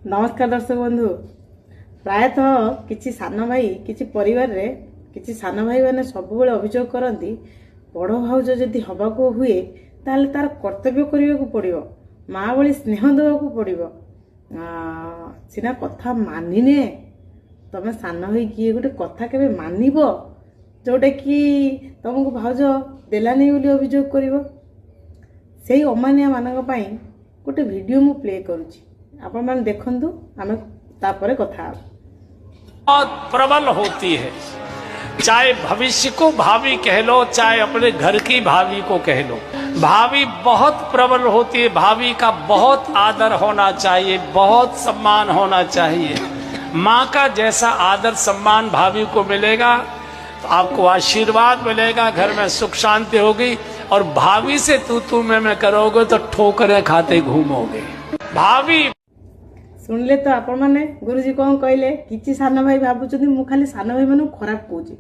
नमस्कार दर्शक बंधु प्रायतः किसी सान भाई किसी परिवार रे किसी सान भाई मैंने सब अभियोग करती बड़ भाउज जदि हवाको हुए ताले तार कर्तव्य करने को पड़ो माँ भली स्नेह देवाक पड़ो सीना कथा मानिने तमें सान भाई किए गोटे कथा के मानव जोटा कि तुमको भाउज देलानी बोली अभियोग कर से अमानिया मानक गोटे वीडियो मु प्ले करुच्ची आपण मैंने देखंतु आमे तापरे कथा बहुत प्रबल होती है। चाहे भविष्य को भावी कह लो, चाहे अपने घर की भावी को कह लो, भावी बहुत प्रबल होती है। भावी का बहुत आदर होना चाहिए, बहुत सम्मान होना चाहिए। माँ का जैसा आदर सम्मान भावी को मिलेगा तो आपको आशीर्वाद मिलेगा, घर में सुख शांति होगी। और भावी से तू मैं करोगे तो ठोकरें खाते घूमोगे। भावी सुनले तो आपण मैंने गुरुजी कौन कहले किसी सान भाई भावुं मु खाली सान भाई मानू खराब कहूँ